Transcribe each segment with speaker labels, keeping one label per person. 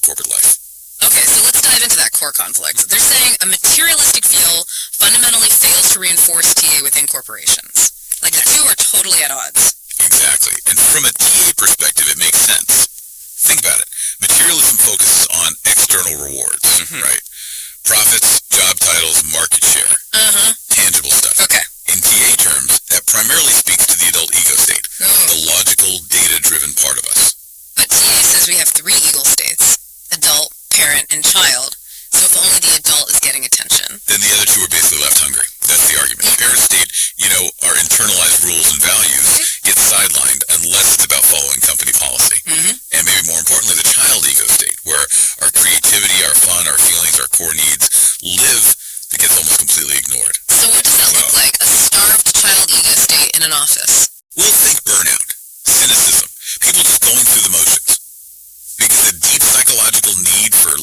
Speaker 1: corporate life.
Speaker 2: Okay, so let's dive into that core conflict. They're saying a materialistic feel fundamentally fails to reinforce TA within corporations. Like, the two are totally at odds.
Speaker 1: Exactly. And from a TA perspective, it makes sense. Think about it. Materialism focuses on external rewards, right? Profits, job titles, market share. Tangible stuff.
Speaker 2: Okay.
Speaker 1: In TA terms, that primarily speaks to the adult ego state, the logical, data-driven part of us.
Speaker 2: But TA says we have three ego states: adult, parent, and child. So if only the adult is getting attention,
Speaker 1: Then the other two are basically left hungry. That's the argument. Parent state, our internalized rules and values get sidelined unless it's about following company policy. And maybe more importantly, the child ego state, where our creativity, our fun, our feelings, our core needs live, that gets almost completely ignored.
Speaker 2: So what does that look like? A starved child ego state in an office?
Speaker 1: Well, think burnout, cynicism, people just going through the motions. Because the deep psychological need for,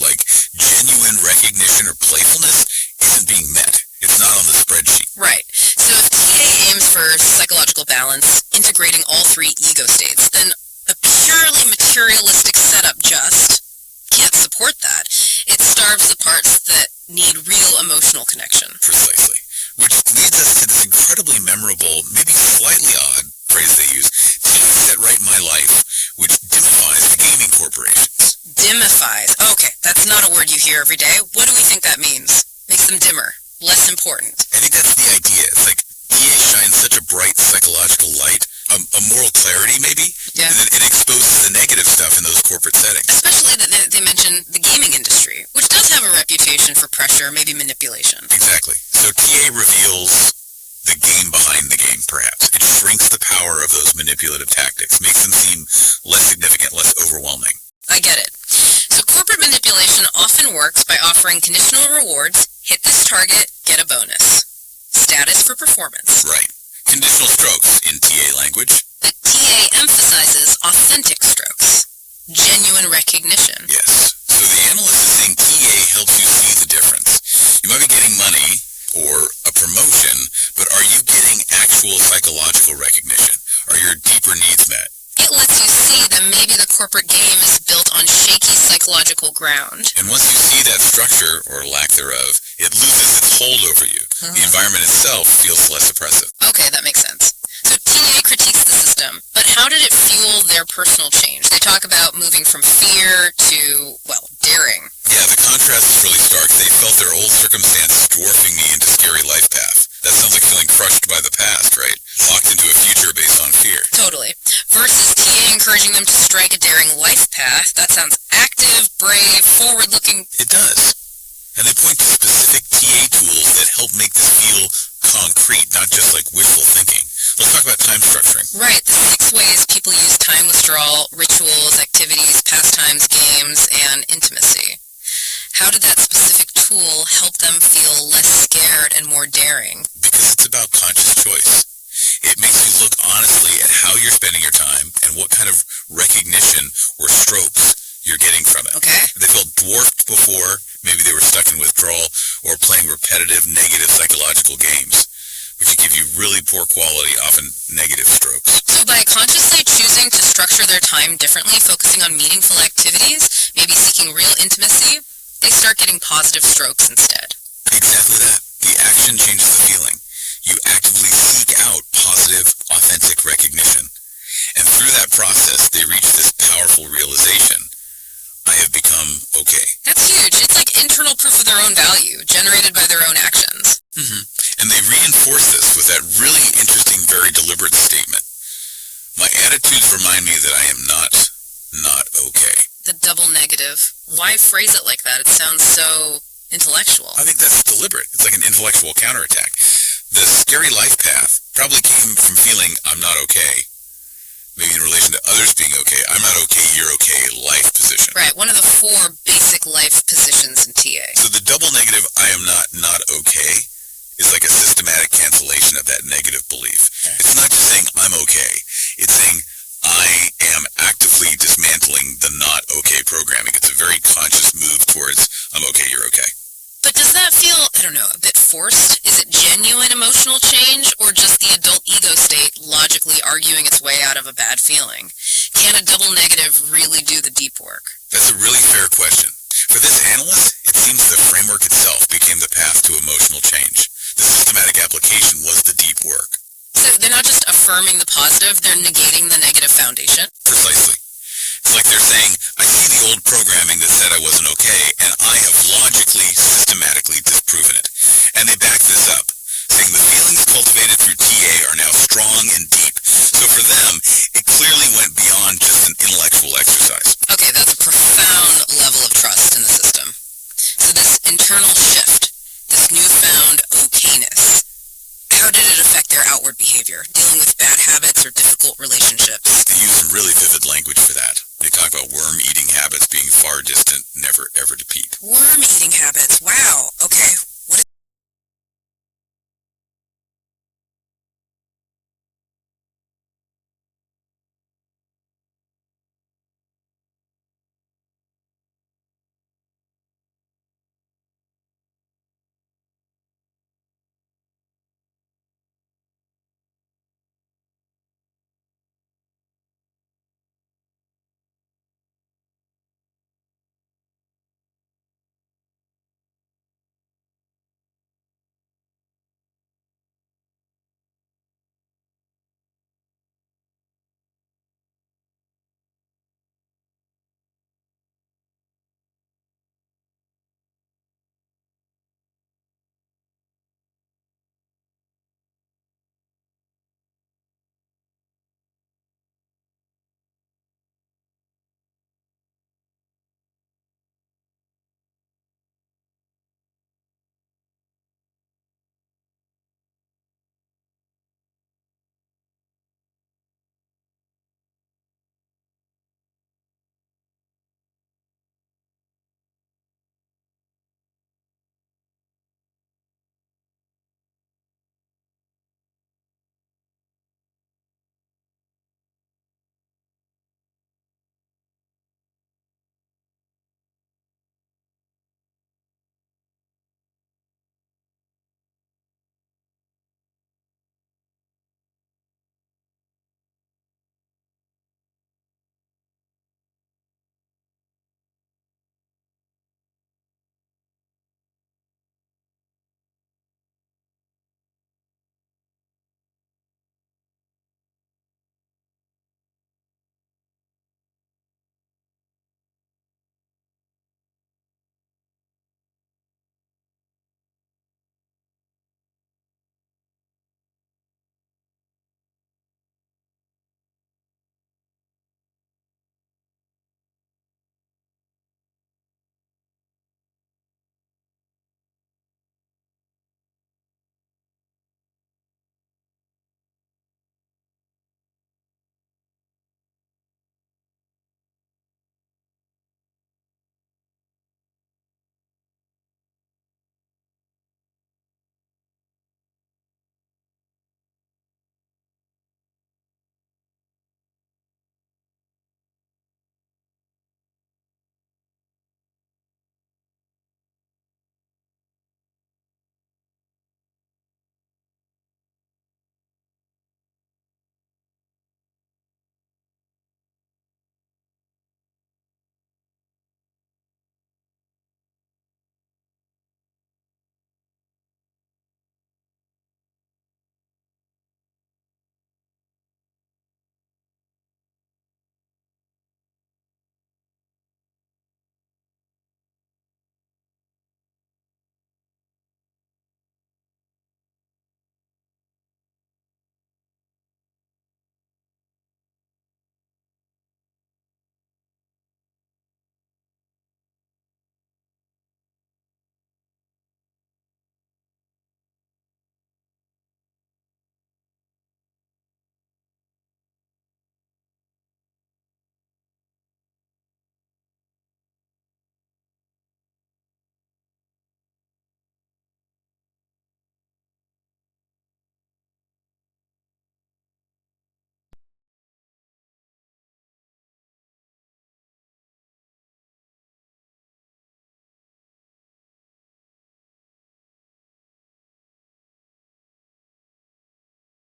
Speaker 1: genuine recognition or playfulness isn't being met. It's not on the spreadsheet.
Speaker 2: Right. So if TA aims for psychological balance, integrating all three ego states, then a purely materialistic setup just can't support that. It starves the parts that need real emotional connection.
Speaker 1: Precisely. Which leads us to this incredibly memorable, maybe slightly odd phrase they use, TA set right my life, which dimifies the gaming corporations.
Speaker 2: Dimifies. Okay, that's not a word you hear every day. What do we think that means? Makes them dimmer, less important.
Speaker 1: I think that's the idea. It's like TA shines such a bright psychological light, a moral clarity maybe,
Speaker 2: Yeah.
Speaker 1: that it exposes the negative stuff in those corporate settings.
Speaker 2: Especially that they mention the gaming industry, which does have a reputation for pressure, maybe manipulation.
Speaker 1: Exactly. So TA reveals the game behind the game, perhaps. It shrinks the power of those manipulative tactics, makes them seem less significant, less overwhelming.
Speaker 2: I get it. So corporate manipulation often works by offering conditional rewards: hit this target, get a bonus. Status for performance.
Speaker 1: Right. Conditional strokes in TA language.
Speaker 2: But TA emphasizes authentic strokes. Genuine recognition.
Speaker 1: Yes. So the analyst is saying TA helps you see the difference. You might be getting money or a promotion, but are you getting actual psychological recognition? Are your deeper needs met?
Speaker 2: It lets you see that maybe the corporate game is built on shaky psychological ground.
Speaker 1: And once you see that structure, or lack thereof, it loses its hold over you. The environment itself feels less oppressive.
Speaker 2: Okay, that makes sense. So TA critiques the system, but how did it fuel their personal change? They talk about moving from fear to, daring.
Speaker 1: Yeah, the contrast is really stark. They felt their old circumstances dwarfing me into scary life path. That sounds like feeling crushed by the past, right? Locked into a future based on fear.
Speaker 2: Totally. Versus TA encouraging them to strike a daring life path. That sounds active, brave, forward-looking.
Speaker 1: It does. And they point to specific TA tools that help make this feel concrete, not just like wishful thinking. Let's talk about time structuring.
Speaker 2: Right, the 6 ways people use time withdrawal: rituals, activities, pastimes, games, and intimacy. How did that specific tool help them feel less scared and more daring?
Speaker 1: Because it's about conscious choice. It makes you look honestly at how you're spending your time and what kind of recognition or strokes you're getting from it.
Speaker 2: Okay.
Speaker 1: They felt dwarfed before, maybe they were stuck in withdrawal or playing repetitive negative psychological games, which give you really poor quality, often negative strokes.
Speaker 2: So by consciously choosing to structure their time differently, focusing on meaningful activities, maybe seeking real intimacy, they start getting positive strokes instead.
Speaker 1: Exactly that. The action changes the feeling. You actively seek out positive, authentic recognition. And through that process, they reach this powerful realization: I have become okay.
Speaker 2: That's huge. It's like internal proof of their own value, generated by their own actions.
Speaker 1: And they reinforce this with that really interesting, very deliberate statement: my attitudes remind me that I am not okay.
Speaker 2: The double negative. Why phrase it like that? It sounds so intellectual.
Speaker 1: I think that's deliberate. It's like an intellectual counterattack. The scary life path probably came from feeling I'm not okay. Maybe in relation to others being okay. I'm not okay, you're okay, life position.
Speaker 2: Right, one of the 4 basic life positions in TA.
Speaker 1: So the double negative, I am not okay, is like a systematic cancellation of that negative belief. It's not just saying I'm okay. It's saying I am actively dismantling the not okay programming. It's a very conscious move towards I'm okay, you're okay.
Speaker 2: But does that feel, a bit forced? Is it genuine emotional change, or just the adult ego state logically arguing its way out of a bad feeling? Can a double negative really do the deep work?
Speaker 1: That's a really fair question. For this analyst, it seems the framework itself became the path to emotional change. The systematic application was the deep work.
Speaker 2: So they're not just affirming the positive, they're negating the negative foundation?
Speaker 1: Precisely. It's like they're saying, I see the old programming that said I wasn't okay, and I have logically, systematically disproven it. And they back this up, saying the feelings cultivated through TA are now strong and deep. So for them, it clearly went beyond just an intellectual exercise.
Speaker 2: Okay, that's a profound level of trust in the system. So this internal shift, this newfound okayness, how did it affect their outward behavior, dealing with bad habits or difficult relationships?
Speaker 1: They use some really vivid language for that. They talk about worm-eating habits being far distant, never ever to peak.
Speaker 2: Worm-eating habits, wow. Okay,